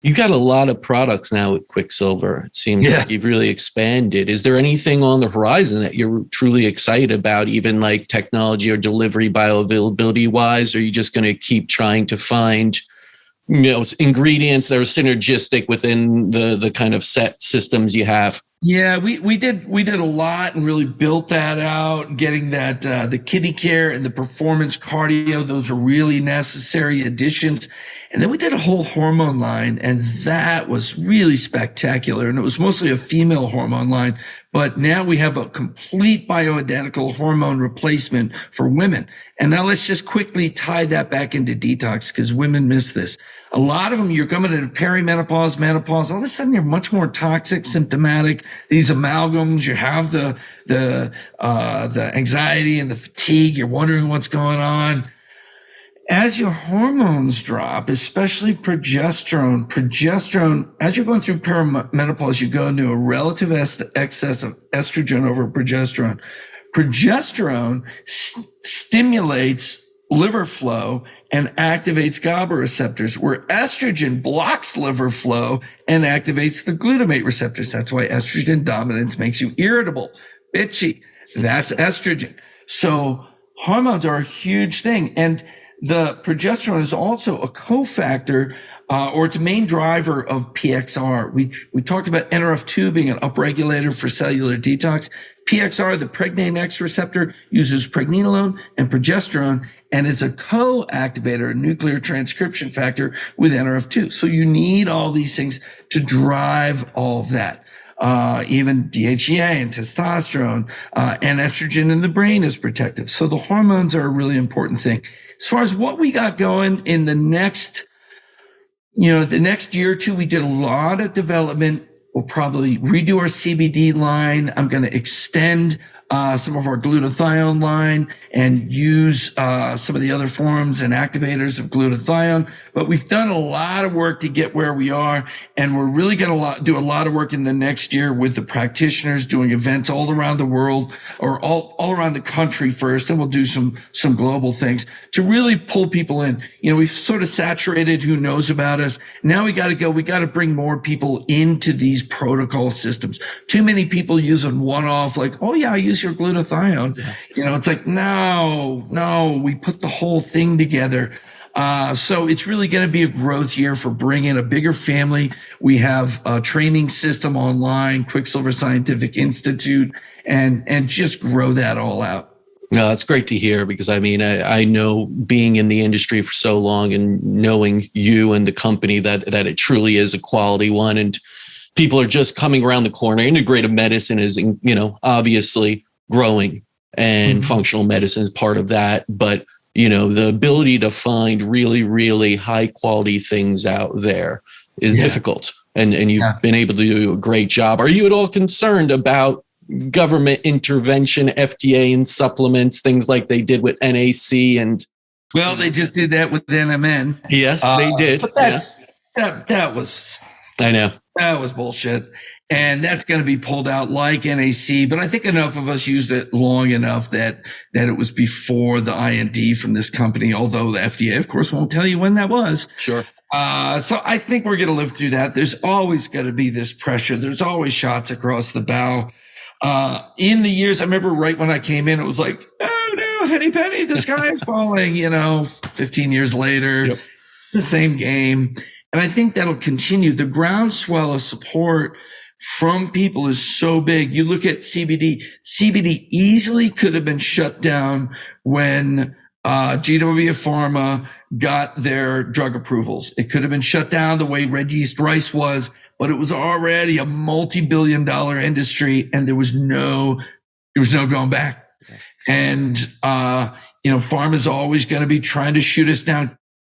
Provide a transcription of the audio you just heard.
You got a lot of products now with Quicksilver. It seems like you've really expanded. Is there anything on the horizon that you're truly excited about, even like technology or delivery bioavailability wise? Or are you just going to keep trying to find, ingredients that are synergistic within the kind of set systems you have? Yeah, we did a lot and really built that out, getting that the kidney care and the performance cardio, those are really necessary additions. And then we did a whole hormone line, and that was really spectacular. And it was mostly a female hormone line, but now we have a complete bioidentical hormone replacement for women. And now let's just quickly tie that back into detox, because women miss this. A lot of them, you're coming into perimenopause, menopause, all of a sudden you're much more toxic, symptomatic. These amalgams, you have the anxiety and the fatigue. You're wondering what's going on. As your hormones drop, especially progesterone, as you're going through perimenopause, you go into a relative excess of estrogen over progesterone. Progesterone stimulates liver flow and activates GABA receptors, where estrogen blocks liver flow and activates the glutamate receptors. That's why estrogen dominance makes you irritable, bitchy. That's estrogen. So hormones are a huge thing. And the progesterone is also a cofactor, or it's a main driver of PXR. We talked about NRF2 being an upregulator for cellular detox. PXR, the pregnane X receptor, uses pregnenolone and progesterone and is a co-activator, a nuclear transcription factor with NRF2. So you need all these things to drive all of that. Even DHEA and testosterone, and estrogen in the brain is protective. So the hormones are a really important thing. As far as what we got going in the next year or two, we did a lot of development. We'll probably redo our CBD line. I'm going to extend some of our glutathione line and use some of the other forms and activators of glutathione. But we've done a lot of work to get where we are, and we're really going to do a lot of work in the next year with the practitioners, doing events all around the world, or all around the country first, and we'll do some global things to really pull people in. We've sort of saturated who knows about us. Now we got to bring more people into these protocol systems. Too many people using one-off, like, oh yeah, I use your glutathione. Yeah. It's like, no, we put the whole thing together. So it's really going to be a growth year for bringing a bigger family. We have a training system online, Quicksilver Scientific Institute, and just grow that all out. No, that's great to hear, because I know, being in the industry for so long and knowing you and the company, that it truly is a quality one, and people are just coming around the corner. Integrative medicine is, obviously growing, and functional medicine is part of that. But, the ability to find really, really high quality things out there is difficult. And you've been able to do a great job. Are you at all concerned about government intervention, FDA and supplements, things like they did with NAC? And well, they just did that with NMN. Yes, they did. But that was, I know, that was bullshit. And that's going to be pulled out like NAC. But I think enough of us used it long enough that it was before the IND from this company, although the FDA, of course, won't tell you when that was. Sure. So I think we're going to live through that. There's always going to be this pressure. There's always shots across the bow. In the years, I remember right when I came in, it was like, oh no, Henny Penny, the sky is falling, 15 years later, It's the same game. And I think that'll continue. The groundswell of support from people is so big. You look at CBD. CBD easily could have been shut down when GW Pharma got their drug approvals. It could have been shut down the way red yeast rice was, but it was already a multi-billion-dollar industry, and there was no going back. And pharma's always going to be trying to shoot us down.